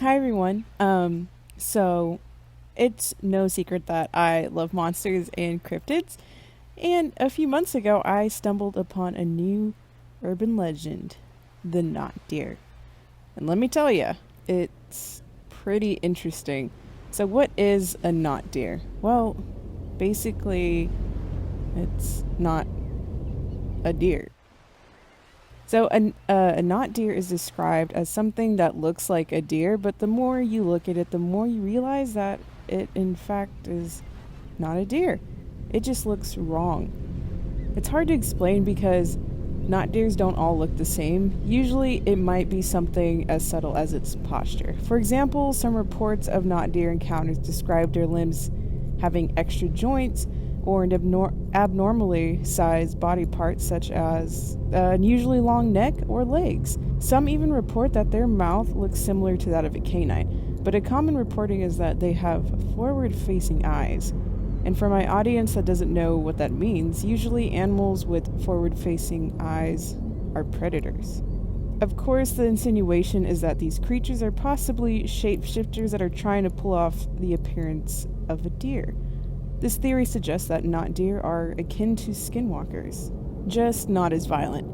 Hi everyone. So it's no secret that I love monsters and cryptids, and a few months ago I stumbled upon a new urban legend, the not deer. And let me tell you, it's pretty interesting. So what is a not deer? Well, basically it's not a deer. So a not deer is described as something that looks like a deer, but the more you look at it, the more you realize that it in fact is not a deer. It just looks wrong. It's hard to explain because not deers don't all look the same. Usually it might be something as subtle as its posture. For example, some reports of not deer encounters describe their limbs having extra joints or an abnormally sized body parts such as an unusually long neck or legs. Some even report that their mouth looks similar to that of a canine, but a common reporting is that they have forward-facing eyes. And for my audience that doesn't know what that means, usually animals with forward-facing eyes are predators. Of course, the insinuation is that these creatures are possibly shapeshifters that are trying to pull off the appearance of a deer. This theory suggests that not deer are akin to skinwalkers, just not as violent.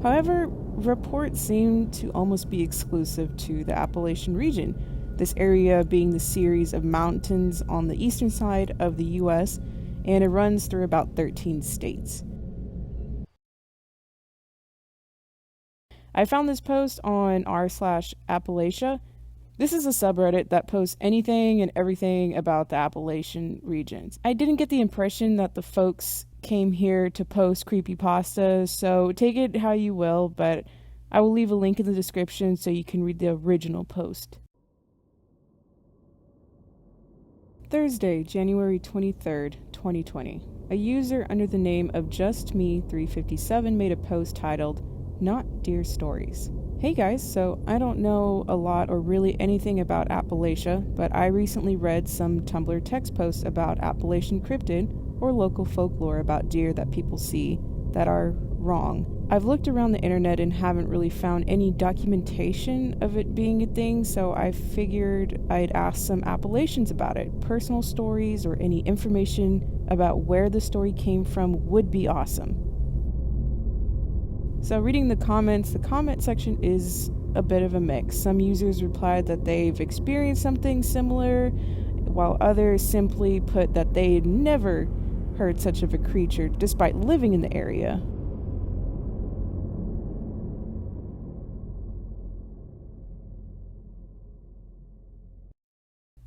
However, reports seem to almost be exclusive to the Appalachian region, this area being the series of mountains on the eastern side of the US, and it runs through about 13 states. I found this post on r/Appalachia. This is a subreddit that posts anything and everything about the Appalachian regions. I didn't get the impression that the folks came here to post creepypastas, so take it how you will, but I will leave a link in the description so you can read the original post. Thursday, January 23rd, 2020. A user under the name of JustMe357 made a post titled, Not Deer Stories. Hey guys, so I don't know a lot or really anything about Appalachia, but I recently read some Tumblr text posts about Appalachian cryptid or local folklore about deer that people see that are wrong. I've looked around the internet and haven't really found any documentation of it being a thing, so I figured I'd ask some Appalachians about it. Personal stories or any information about where the story came from would be awesome. So reading the comment section is a bit of a mix. Some users replied that they've experienced something similar, while others simply put that they'd never heard such of a creature despite living in the area.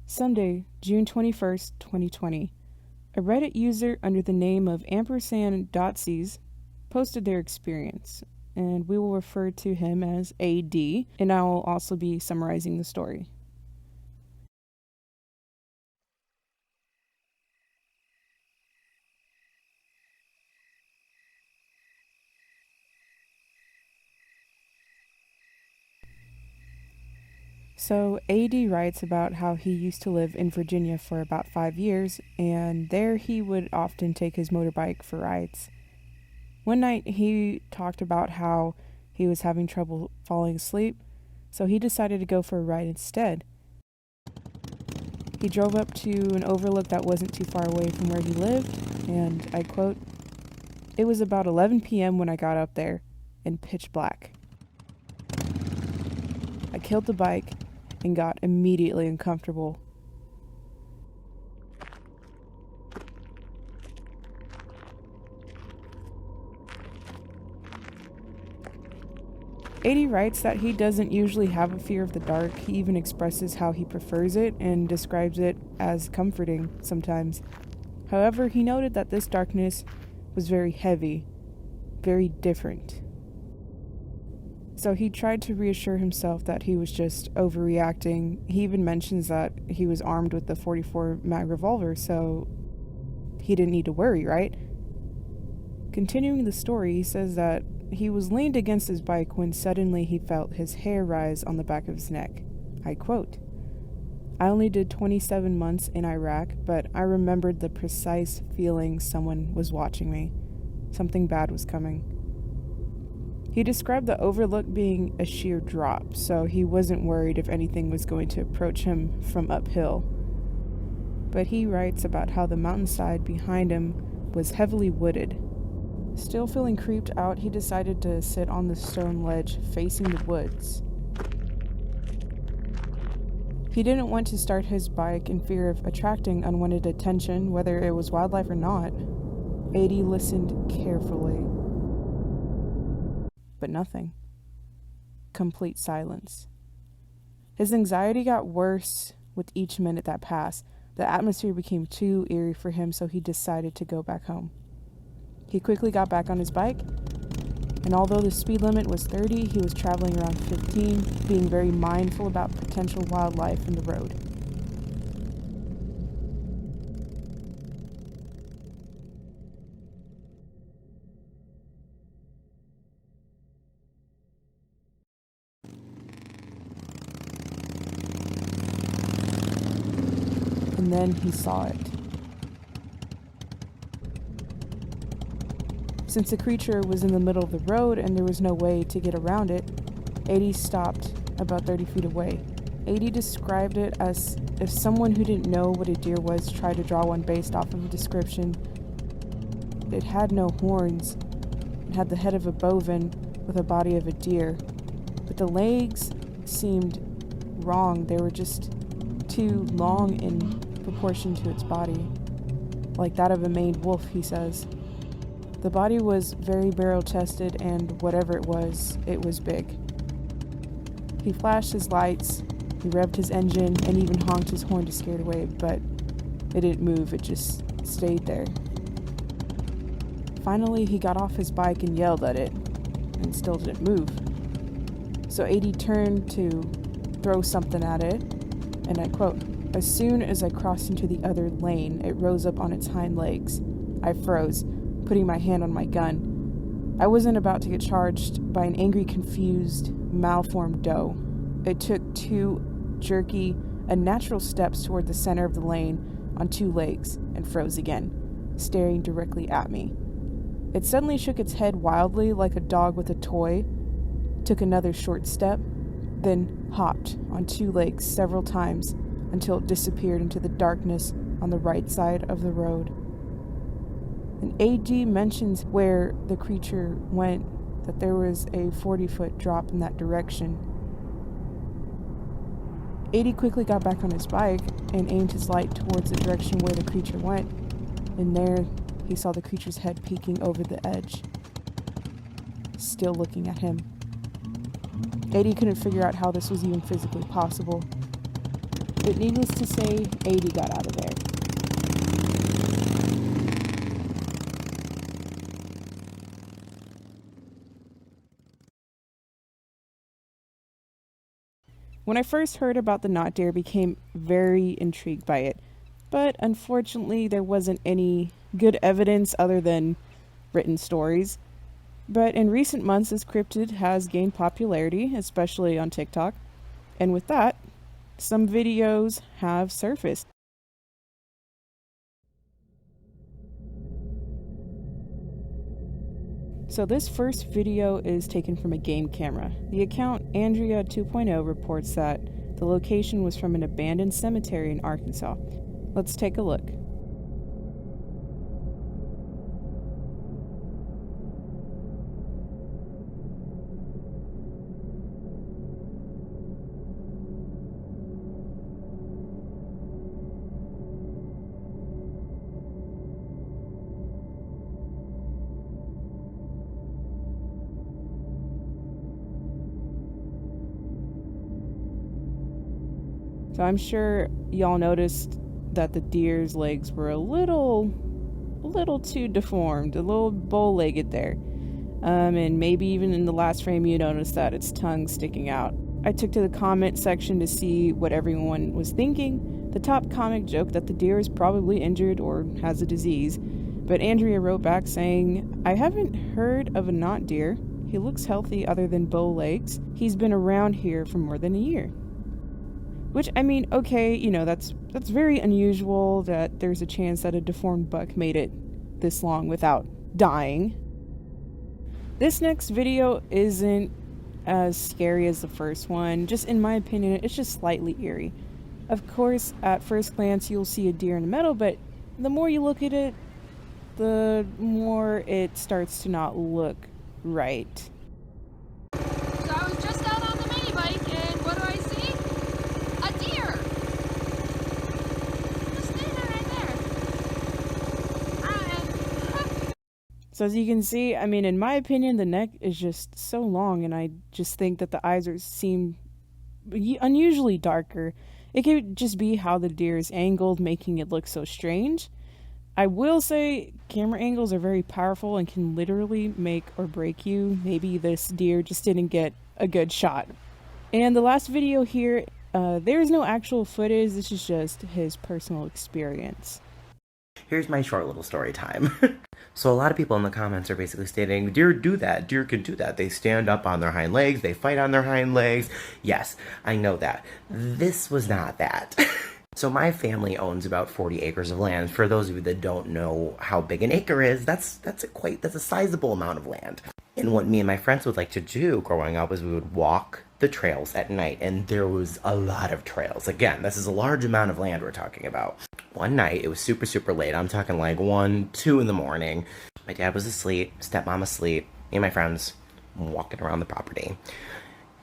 Sunday, June 21st, 2020. A Reddit user under the name of &Dotsies posted their experience, and we will refer to him as AD, and I will also be summarizing the story. So AD writes about how he used to live in Virginia for about 5 years, and there he would often take his motorbike for rides. One night he talked about how he was having trouble falling asleep, so he decided to go for a ride instead. He drove up to an overlook that wasn't too far away from where he lived, and I quote, "It was about 11 p.m. when I got up there, and pitch black. I killed the bike and got immediately uncomfortable. AD writes that he doesn't usually have a fear of the dark. He even expresses how he prefers it and describes it as comforting sometimes. However, he noted that this darkness was very heavy, very different. So he tried to reassure himself that he was just overreacting. He even mentions that he was armed with the 44 mag revolver, so he didn't need to worry, right? Continuing the story, he says that he was leaned against his bike when suddenly he felt his hair rise on the back of his neck. I quote, "I only did 27 months in Iraq, but I remembered the precise feeling someone was watching me. Something bad was coming." He described the overlook being a sheer drop, so he wasn't worried if anything was going to approach him from uphill. But he writes about how the mountainside behind him was heavily wooded. Still feeling creeped out, he decided to sit on the stone ledge facing the woods. He didn't want to start his bike in fear of attracting unwanted attention, whether it was wildlife or not. 80 listened carefully. But nothing. Complete silence. His anxiety got worse with each minute that passed. The atmosphere became too eerie for him, so he decided to go back home. He quickly got back on his bike, and although the speed limit was 30, he was traveling around 15, being very mindful about potential wildlife in the road. And then he saw it. Since the creature was in the middle of the road and there was no way to get around it, 80 stopped about 30 feet away. 80 described it as if someone who didn't know what a deer was tried to draw one based off of a description. It had no horns. It had the head of a bovine with a body of a deer, but the legs seemed wrong. They were just too long in proportion to its body, like that of a maned wolf, he says. The body was very barrel-chested, and whatever it was big. He flashed his lights, he revved his engine, and even honked his horn to scare it away, but it didn't move, it just stayed there. Finally, he got off his bike and yelled at it, and still didn't move. So 80 turned to throw something at it, and I quote, "As soon as I crossed into the other lane, it rose up on its hind legs. I froze, putting my hand on my gun. I wasn't about to get charged by an angry, confused, malformed doe. It took two jerky, unnatural steps toward the center of the lane on two legs and froze again, staring directly at me. It suddenly shook its head wildly like a dog with a toy, took another short step, then hopped on two legs several times until it disappeared into the darkness on the right side of the road." And AG mentions where the creature went, that there was a 40-foot drop in that direction. 80 quickly got back on his bike and aimed his light towards the direction where the creature went, and there he saw the creature's head peeking over the edge, still looking at him. 80 couldn't figure out how this was even physically possible, but needless to say, 80 got out of there. When I first heard about the knot deer, I became very intrigued by it, but unfortunately there wasn't any good evidence other than written stories. But in recent months, this cryptid has gained popularity, especially on TikTok, and with that, some videos have surfaced. So this first video is taken from a game camera. The account Andrea 2.0 reports that the location was from an abandoned cemetery in Arkansas. Let's take a look. So I'm sure y'all noticed that the deer's legs were a little too deformed, a little bow-legged there. And maybe even in the last frame you noticed that its tongue sticking out. I took to the comment section to see what everyone was thinking. The top comic joked that the deer is probably injured or has a disease, but Andrea wrote back saying, "I haven't heard of a knot deer. He looks healthy other than bow legs. He's been around here for more than a year." Which, I mean, okay, that's very unusual that there's a chance that a deformed buck made it this long without dying. This next video isn't as scary as the first one. Just in my opinion, it's just slightly eerie. Of course, at first glance, you'll see a deer in the middle, but the more you look at it, the more it starts to not look right. So I was just out on the mini bike, and what do I see? A deer! Just standing right there. So as you can see, I mean, in my opinion, the neck is just so long, and I just think that the eyes seem unusually darker. It could just be how the deer is angled, making it look so strange. I will say camera angles are very powerful and can literally make or break you. Maybe this deer just didn't get a good shot. And the last video here, there's no actual footage. This is just his personal experience. Here's my short little story time. So a lot of people in the comments are basically stating, deer do that, deer can do that. They stand up on their hind legs, they fight on their hind legs. Yes, I know that. This was not that. So my family owns about 40 acres of land. For those of you that don't know how big an acre is, that's a sizable amount of land. And what me and my friends would like to do growing up is we would walk the trails at night, and there was a lot of trails. Again, this is a large amount of land we're talking about. One night, it was super, super late. I'm talking like 1, 2 in the morning. My dad was asleep, stepmom asleep, me and my friends walking around the property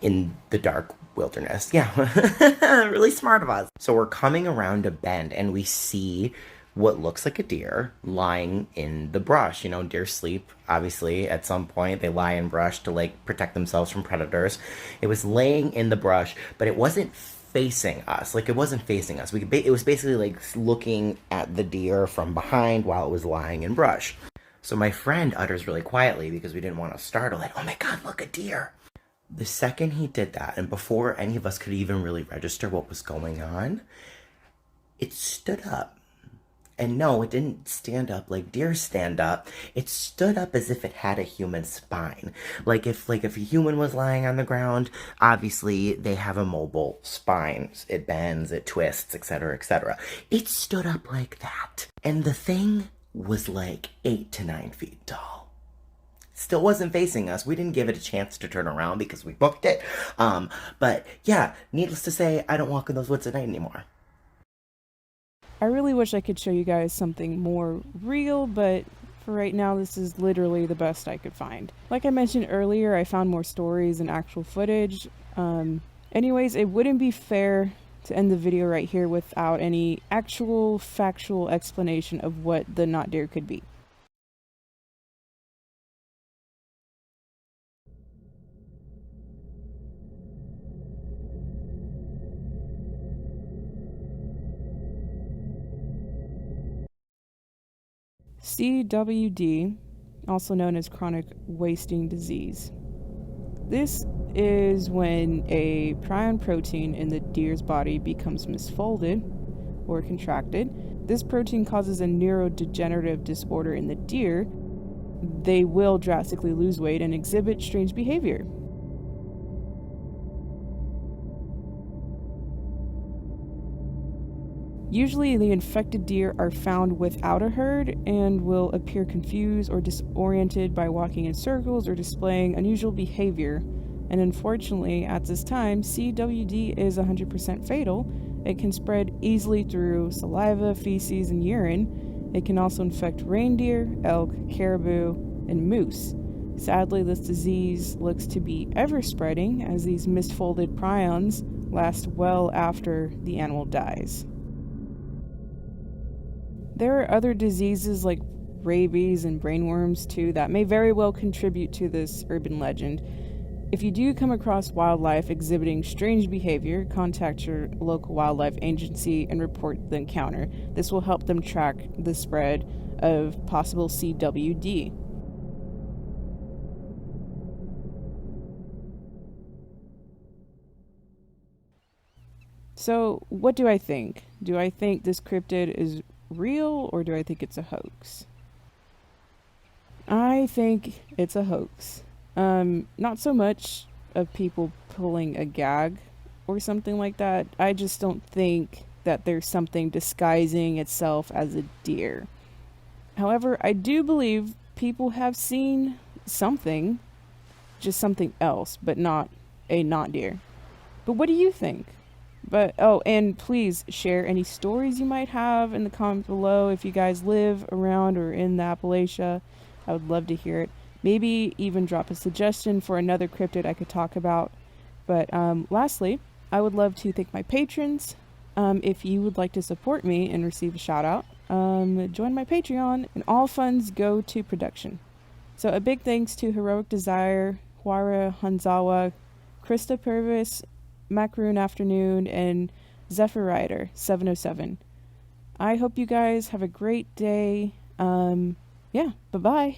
in the dark wilderness. Yeah, really smart of us. So we're coming around a bend, and we see what looks like a deer lying in the brush. You know, deer sleep, obviously, at some point. They lie in brush to, like, protect themselves from predators. It was laying in the brush, but it wasn't facing us. Like, it wasn't facing us. It was basically, like, looking at the deer from behind while it was lying in brush. So my friend utters really quietly, because we didn't want to startle it, "Oh my God, look, a deer!" The second he did that, and before any of us could even really register what was going on, it stood up. And no, it didn't stand up like deer stand up. It stood up as if it had a human spine. Like if a human was lying on the ground, obviously they have a mobile spine. It bends, it twists, etc., etc. It stood up like that. And the thing was like 8 to 9 feet tall. Still wasn't facing us. We didn't give it a chance to turn around because we booked it. But yeah, needless to say, I don't walk in those woods at night anymore. I really wish I could show you guys something more real, but for right now, this is literally the best I could find. Like I mentioned earlier, I found more stories and actual footage. Anyways, it wouldn't be fair to end the video right here without any actual factual explanation of what the not deer could be. CWD, also known as chronic wasting disease. This is when a prion protein in the deer's body becomes misfolded or contracted. This protein causes a neurodegenerative disorder in the deer. They will drastically lose weight and exhibit strange behavior. Usually, the infected deer are found without a herd and will appear confused or disoriented by walking in circles or displaying unusual behavior. And unfortunately, at this time, CWD is 100% fatal. It can spread easily through saliva, feces, and urine. It can also infect reindeer, elk, caribou, and moose. Sadly, this disease looks to be ever spreading as these misfolded prions last well after the animal dies. There are other diseases like rabies and brainworms too that may very well contribute to this urban legend. If you do come across wildlife exhibiting strange behavior, contact your local wildlife agency and report the encounter. This will help them track the spread of possible CWD. So, what do I think? Do I think this cryptid is real, or do I think it's a hoax? I think it's a hoax. Not so much of people pulling a gag or something like that. I just don't think that there's something disguising itself as a deer. However, I do believe people have seen something. just something else, but not a not deer. But what do you think? But oh, and please share any stories you might have in the comments below if you guys live around or in the Appalachia. I would love to hear it. Maybe even drop a suggestion for another cryptid I could talk about. But lastly, I would love to thank my patrons. If you would like to support me and receive a shout out, join my Patreon, and all funds go to production. So a big thanks to Heroic Desire, Huara Hanzawa, Krista Purvis, Macaroon Afternoon, and Zephyr Rider 707. I hope you guys have a great day. Yeah, bye bye.